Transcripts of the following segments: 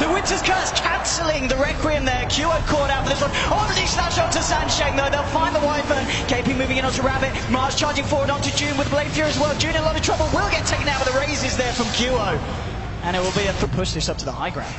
The Winter's Curse cancelling the Requiem there. QO caught out for this one. Oh, the slash onto Sansheng though. They'll find the Wyvern. KP moving in onto Rabbit. Marsh charging forward onto June with Blade Fury as well. June in a lot of trouble. Will get taken out with the raises there from QO. And it will be a push this up to the high ground.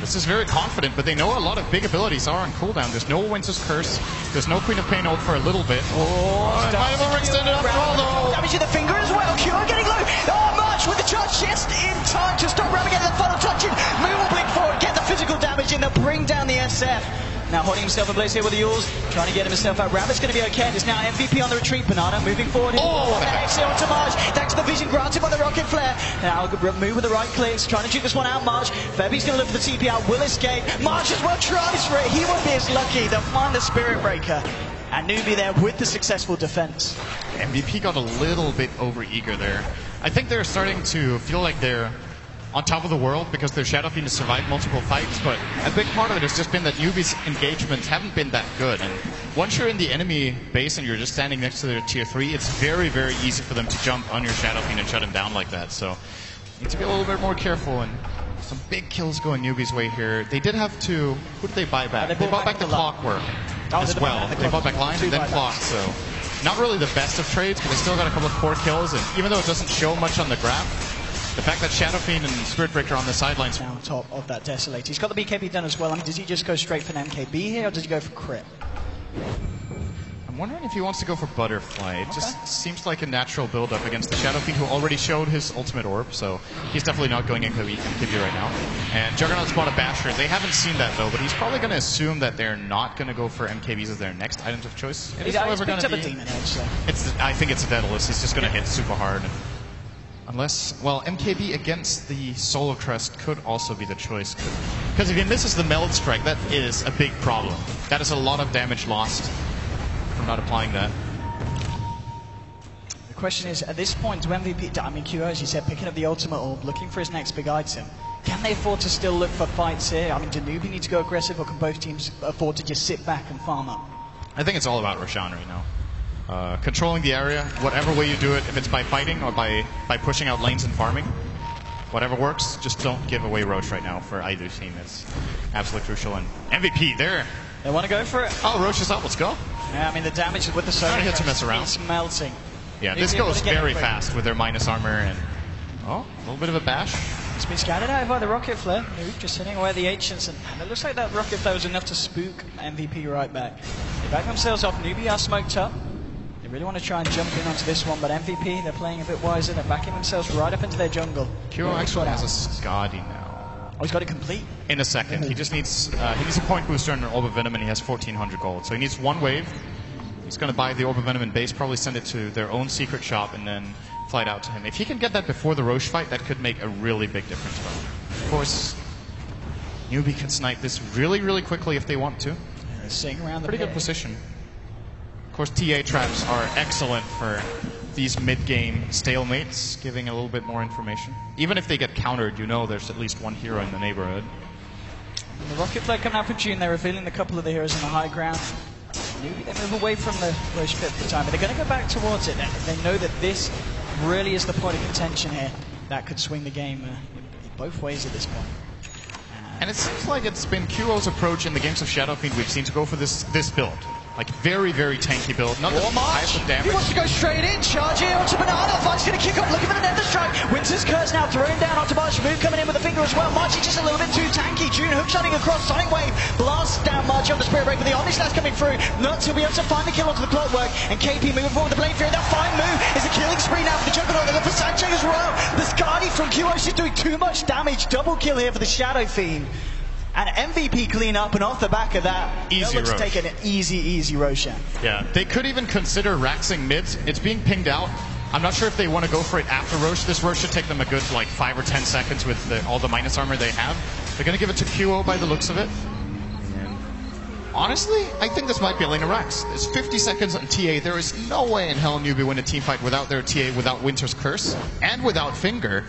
This is very confident, but they know a lot of big abilities are on cooldown. There's no Winter's Curse. There's no Queen of Pain ult for a little bit. Oh, might have overextended after all, though. Damage to the finger as well. QO getting low. Oh, March with the charge just in time to stop Rabbit getting the final touch in. Moon will blink forward, get the physical damage in. They'll bring down the SF. Now holding himself in place here with the Yules, trying to get himself out. Rabbit's going to be okay. There's now MVP on the retreat. Banana moving forward. Oh, exit onto March. Thanks to the vision granted by the rocket flare. Now move with the right clicks, trying to juke this one out. March. Febby's going to look for the TP out. Will escape. March as well tries for it. He won't be as lucky. They'll find the Spirit Breaker. And Newbie there with the successful defense. MVP got a little bit over-eager there. I think they're starting to feel like they're on top of the world because their Shadow Fiend has survived multiple fights, but a big part of it has just been that Newbie's engagements haven't been that good. And once you're in the enemy base and you're just standing next to their tier 3, it's very, very easy for them to jump on your Shadow Fiend and shut him down like that. So you need to be a little bit more careful, and some big kills going Newbie's way here. They did have to... Who did they buy back? They bought back the Clockwork as well. They bought back Line and then Clock, so not really the best of trades, but they still got a couple of core kills, and even though it doesn't show much on the graph, the fact that Shadow Fiend and Spirit Breaker on the sidelines. Now on top of that Desolate. He's got the BKB done as well. I mean, does he just go straight for an MKB here, or does he go for crit? I'm wondering if he wants to go for Butterfly. It just seems like a natural build-up against the Shadow Fiend, who already showed his ultimate orb, so he's definitely not going MKB right now. And Juggernaut's bought a Basher. They haven't seen that, though, but he's probably going to assume that they're not going to go for MKBs as their next items of choice. He's picked up a Demon Edge, so. I think it's a Daedalus. He's just going to hit super hard. Unless, well, MKB against the Solar Crest could also be the choice. Because if he misses the Meld Strike, that is a big problem. That is a lot of damage lost from not applying that. The question is, at this point, do MVP, I mean, QO, as you said, picking up the Ultimate Orb, looking for his next big item. Can they afford to still look for fights here? I mean, do Newbie need to go aggressive, or can both teams afford to just sit back and farm up? I think it's all about Roshan right now. Controlling the area, whatever way you do it, if it's by fighting or by pushing out lanes and farming, whatever works, just don't give away Roche right now for either team. It's absolutely crucial. And MVP there. They want to go for it. Oh, Roche is up. Let's go. Yeah, I mean, the damage with the Solar Crest, to mess around. It's melting. Yeah, this goes very fast with their minus armor. And oh, a little bit of a bash. It's been scattered out by the Rocket Flare. Just hitting away the Ancients, and it looks like that Rocket Flare was enough to spook MVP right back. They back themselves off. Newbie are smoked up. They really want to try and jump in onto this one, but MVP, they're playing a bit wiser. They're backing themselves right up into their jungle. QO actually has a Skadi now. Oh, he's got it complete? In a second. He just needs a point booster and an Orb of Venom, and he has 1,400 gold. So he needs one wave. He's going to buy the Orb of Venom in base, probably send it to their own secret shop, and then fly it out to him. If he can get that before the Roche fight, that could make a really big difference for him. Of course, Newbie can snipe this really, really quickly if they want to. Yeah, sitting around the pretty good position. Of course, TA traps are excellent for these mid-game stalemates, giving a little bit more information. Even if they get countered, you know there's at least one hero in the neighborhood. And the Rocket Flare coming out for June, they're revealing a couple of the heroes on the high ground. They move away from the Roche pit for the time, but they're going to go back towards it. They know that this really is the point of contention here. That could swing the game in both ways at this point. And it seems like it's been QO's approach in the games of Shadow Fiend we've seen to go for this build. Like, very, very tanky build. Not the type of damage. He wants to go straight in. Charging onto Banana. Fight's going to kick off. Looking for the Nether Strike. Winter's Curse now thrown down onto March. Move coming in with a finger as well. March is just a little bit too tanky. June hookshotting across. Sonic Wave blasts down March on the Spirit Break with the Omnislash coming through. Nuts will be able to find the kill onto the Clockwork. And KP moving forward with the Blade Fury. That fine move is a killing spree now for the Juggernaut. They're for Sancheng as well. The Skadi from QO is doing too much damage. Double kill here for the Shadow Fiend. And MVP clean up, and off the back of that, easy looks to take an easy Roshan. Yeah, they could even consider Raxing mids. It's being pinged out. I'm not sure if they want to go for it after Roche. This Roche should take them a good like 5 or 10 seconds with all the minus armor they have. They're going to give it to QO by the looks of it. And honestly, I think this might be a lane of Rax. There's 50 seconds on TA. There is no way in hell Newbie win a team fight without their TA, without Winter's Curse, and without Finger.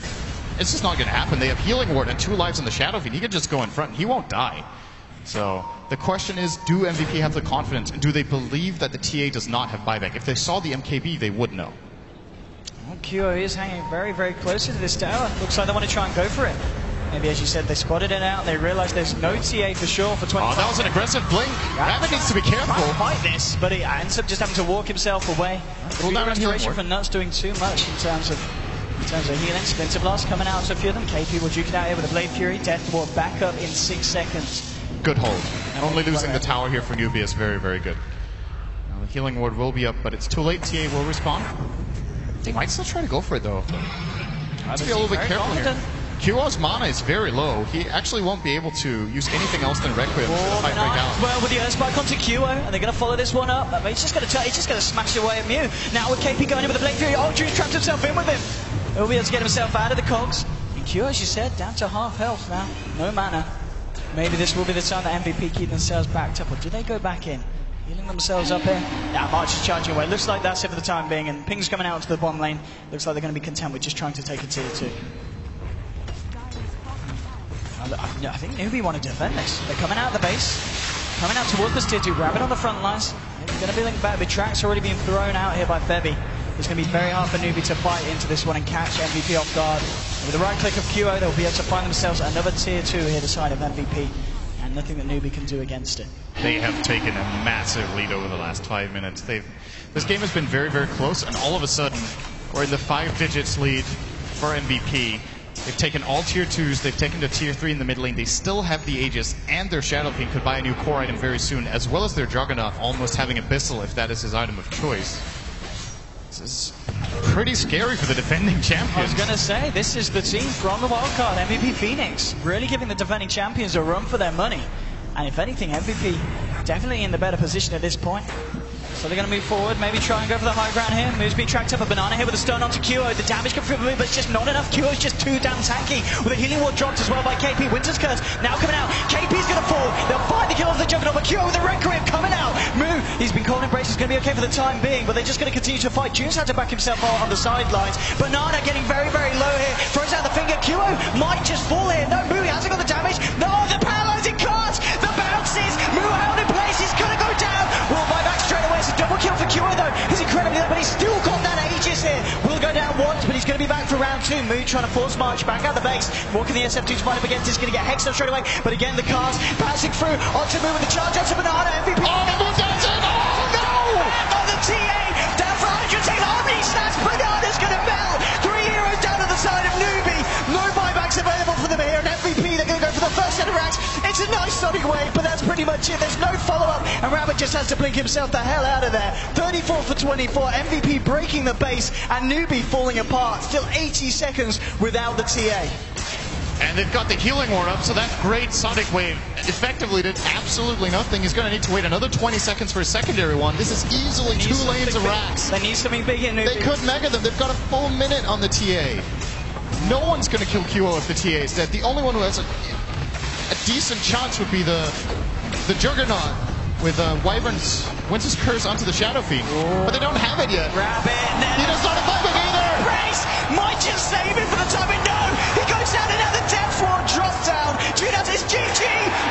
It's just not going to happen. They have Healing Ward and 2 lives in the Shadow Fiend. He could just go in front and he won't die. So the question is, do MVP have the confidence, and do they believe that the TA does not have buyback? If they saw the MKB, they would know. Well, QO is hanging very, very close to this tower. Looks like they want to try and go for it. Maybe, as you said, they spotted it out. They realized there's no TA for sure for 25. Oh, that was an aggressive blink. Rabbit needs to be careful. Trying to fight this, but he ends up just having to walk himself away. All that restoration for Nuts doing too much in terms of healing. Splinter Blast coming out to a few of them. KP will duke it out here with a Blade Fury. Death Ward back up in 6 seconds. Good hold. And only losing the tower here for Newbie is very, very good. Now, the healing ward will be up, but it's too late. TA will respawn. They might still try to go for it, though. Let's be a little bit careful here. QO's mana is very low. He actually won't be able to use anything else than Requiem to fight break out. Well, with the Earth Spike onto QO, and they're going to follow this one up. But he's just going to smash it away at Mew. Now with KP going in with the Blade Fury, June's trapped himself in with him. He'll be able to get himself out of the cogs. And QO, as you said, down to half health now. No mana. Maybe this will be the time that MVP keep themselves backed up. Or do they go back in? Healing themselves up here. Now March is charging away. Looks like that's it for the time being. And Ping's coming out into the bottom lane. Looks like they're going to be content with just trying to take a tier 2. I think Newbie want to defend this. They're coming out of the base. Coming out towards this tier 2. Rabbit on the front lines. It's going to be linked back. The track's already being thrown out here by Febby. It's going to be very hard for Newbie to fight into this one and catch MVP off guard. With the right click of QO, they'll be able to find themselves another tier 2 here, the side of MVP. And nothing that Newbie can do against it. They have taken a massive lead over the last 5 minutes. This game has been very, very close, and all of a sudden, we're in the 5 digits lead for MVP. They've taken all tier 2s, they've taken to tier 3 in the mid lane. They still have the Aegis, and their Shadow Fiend could buy a new core item very soon, as well as their Juggernaut almost having Abyssal if that is his item of choice. This is pretty scary for the defending champions. I was going to say, this is the team from the wildcard, MVP Phoenix, really giving the defending champions a run for their money. And if anything, MVP definitely in the better position at this point. So they're going to move forward, maybe try and go for the high ground here. Move's being tracked up, a banana here with a stun onto QO. The damage comes through the move, but it's just not enough. QO's just too damn tanky. With a healing ward dropped as well by KP. Winter's Curse now coming out. KP's going to fall. They'll find the kill of the Juggernaut, but QO with the Requiem coming out. Move, he's been called embrace. He's going to be okay for the time being, but they're just going to continue to fight. June's had to back himself out on the sidelines. Banana getting very, very low here. Throws out the finger. QO might just fall here. No, Move, he hasn't got the damage. No, the paralyzing cards. The bounces. Move out in place. He's going to go down. Will buy back straight away. It's a double kill for QO though. He's incredibly low, but he's still got that Aegis here. Will go down once, but he's going to be back for round 2. Mood trying to force March back out the base. Walking the SF2 to fight up against. He's going to get hexed up straight away, but again the cars passing through. Onto Mood with the charge onto Banana. MVP. Oh, they moved down to oh no! On the TA, down for 100. Harmony stats. Banana's going to melt. 3 heroes down to the side of Newbie. No buybacks available for them here. And MVP, they're going to go for the first set of racks. It's a nice sonic wave, but that's pretty much it. There's no follow-up, and Rabbit just has to blink himself the hell out of there. 34 for 24, MVP breaking the base, and Newbie falling apart. Still 80 seconds without the TA. And they've got the healing ward up, so that great sonic wave effectively did absolutely nothing. He's going to need to wait another 20 seconds for a secondary one. This is easily 2 lanes of racks. They need something big in Newbie. They could mega them. They've got a full minute on the TA. No one's going to kill QO if the TA is dead. The only one who has a decent chance would be the Juggernaut with Wyvern's Winter's Curse onto the Shadow Fiend. But they don't have it yet. Rabbit. He does not have it either. Brace might just save him for the time, but no! He goes down and now the Death Ward drop down. Judas is GG.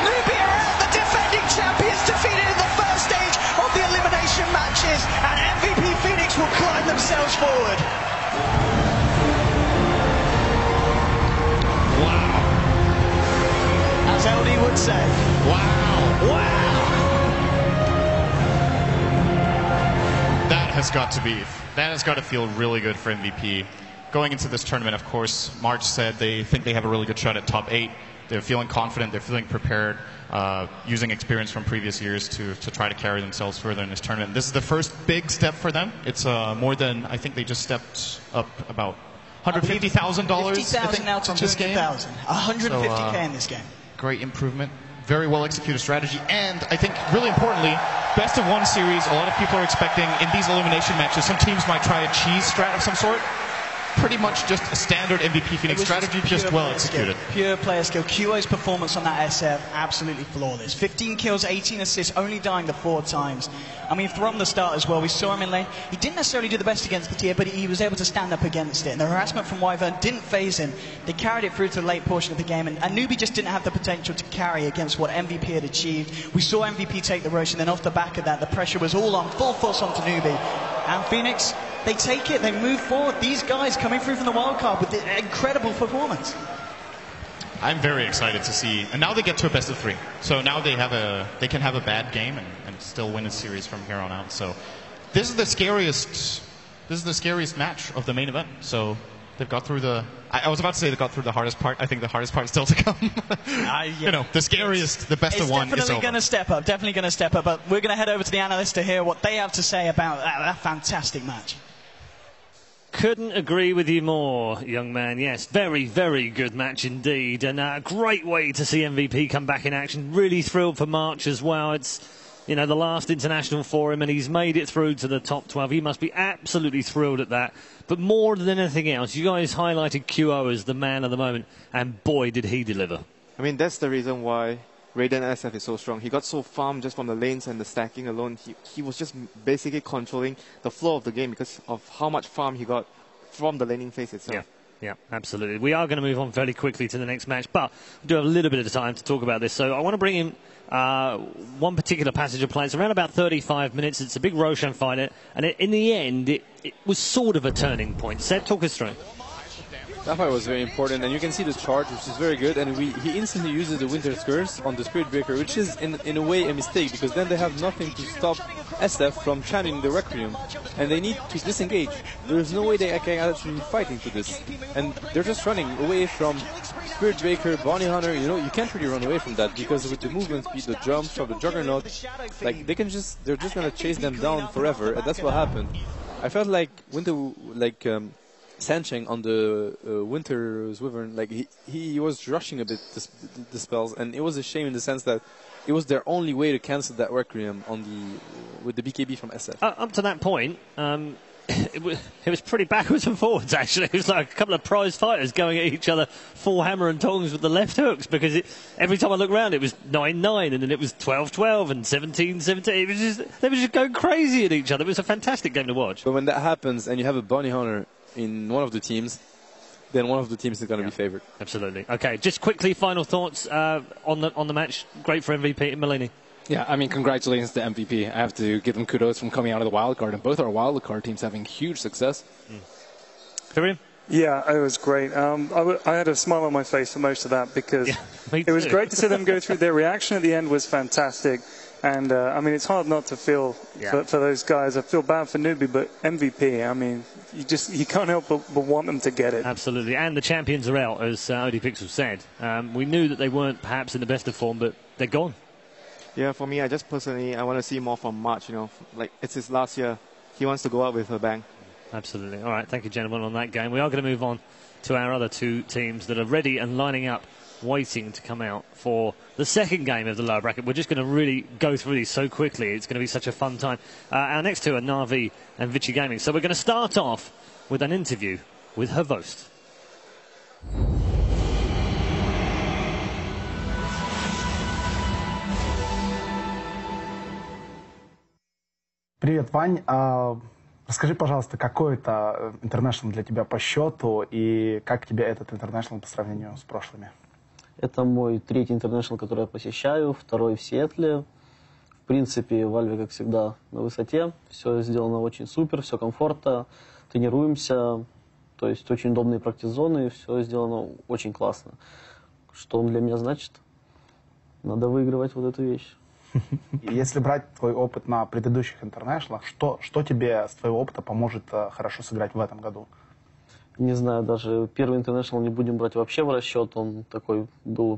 Newbie are out. The defending champions defeated in the first stage of the elimination matches, and MVP Phoenix will climb themselves forward. Wow. As LD would say. Wow. Wow. That has got to feel really good for MVP. Going into this tournament, of course, March said they think they have a really good shot at top 8. They're feeling confident, they're feeling prepared, using experience from previous years to try to carry themselves further in this tournament. This is the first big step for them. It's more than, I think they just stepped up about $150,000 $50,000 now to $200,000. $150K in this game. Great improvement. Very well executed strategy, and I think really importantly, best of 1 series. A lot of people are expecting in these elimination matches, some teams might try a cheese strat of some sort. Pretty much just a standard MVP Phoenix strategy, just well executed. Pure player skill. QO's performance on that SF, absolutely flawless. 15 kills, 18 assists, only dying the 4 times. I mean, from the start as well, we saw him in lane. He didn't necessarily do the best against the tier, but he was able to stand up against it. And the harassment from Wyvern didn't phase him. They carried it through to the late portion of the game, and Newbie just didn't have the potential to carry against what MVP had achieved. We saw MVP take the Roche, and then off the back of that, the pressure was all on, full force onto Newbie. And Phoenix, they take it, they move forward. These guys coming through from the wildcard with the incredible performance. I'm very excited to see. And now they get to a best of 3. So now they can have a bad game and still win a series from here on out. So this is the scariest match of the main event. So they've got through the. I was about to say they got through the hardest part. I think the hardest part is still to come. Yeah. You know, the scariest, the best of one is over. Definitely going to step up. Definitely going to step up. But we're going to head over to the analysts to hear what they have to say about that fantastic match. Couldn't agree with you more, young man. Yes, very, very good match indeed. And a great way to see MVP come back in action. Really thrilled for March as well. It's, you know, the last international for him, and he's made it through to the top 12. He must be absolutely thrilled at that. But more than anything else, you guys highlighted QO as the man of the moment, and boy, did he deliver. I mean, that's the reason why Raiden SF is so strong. He got so farmed just from the lanes and the stacking alone. He was just basically controlling the flow of the game because of how much farm he got from the laning phase itself. Yeah, absolutely. We are going to move on fairly quickly to the next match, but we do have a little bit of time to talk about this. So I want to bring in one particular passage of play. It's around about 35 minutes. It's a big Roshan fight, and in the end, it was sort of a turning point. Seb, talk us through. That fight was very important, and you can see the charge, which is very good, and he instantly uses the Winter's Curse on the Spirit Breaker, which is in a way a mistake, because then they have nothing to stop SF from channeling the Requiem, and they need to disengage. There's no way they can actually fight into this, and they're just running away from Spirit Breaker, Bounty Hunter. You know, you can't really run away from that, because with the movement speed, the jumps of the Juggernaut, like they're just gonna chase them down forever, and that's what happened. I felt like Sancheng on the Winter's Wyvern, like he was rushing a bit the spells, and it was a shame in the sense that it was their only way to cancel that Requiem with the BKB from SF. Up to that point, it was pretty backwards and forwards, actually. It was like a couple of prize fighters going at each other full hammer and tongs with the left hooks, because every time I looked around it was 9-9, and then it was 12-12 and 17-17. They were just going crazy at each other. It was a fantastic game to watch. But when that happens and you have a Bounty Hunter in one of the teams, then one of the teams is going to be favored. Absolutely. Okay, just quickly, final thoughts on the match. Great for MVP in Malini. Yeah, I mean, congratulations to MVP. I have to give them kudos from coming out of the wild card, and both our wild card teams having huge success. Kyrian? Yeah, it was great. I had a smile on my face for most of that, because it was great to see them go through. Their reaction at the end was fantastic. And, I mean, it's hard not to feel for those guys. I feel bad for Newbie, but MVP, I mean, you can't help but want them to get it. Absolutely. And the champions are out, as OD Pixel said. We knew that they weren't perhaps in the best of form, but they're gone. Yeah, for me, I want to see more from March, you know. Like, it's his last year. He wants to go out with a bang. Absolutely. All right, thank you, gentlemen, on that game. We are going to move on to our other two teams that are ready and lining up, waiting to come out for the second game of the lower bracket. We're just going to really go through these so quickly. It's going to be such a fun time. Our next two are Na'Vi and Vici Gaming. So we're going to start off with an interview with Hvost. Привет, Вань. Расскажи, пожалуйста, какой это интернешнл для тебя по счету и как тебе этот интернешнл по сравнению с прошлыми? Это мой третий интернешнл, который я посещаю, второй в Сиэтле. В принципе, Valve, как всегда, на высоте. Все сделано очень супер, все комфортно, тренируемся. То есть очень удобные практик-зоны, все сделано очень классно. Что он для меня значит? Надо выигрывать вот эту вещь. Если брать твой опыт на предыдущих интернешнлах, что тебе с твоего опыта поможет хорошо сыграть в этом году? Не знаю, даже первый интернешнл не будем брать вообще в расчет. Он такой был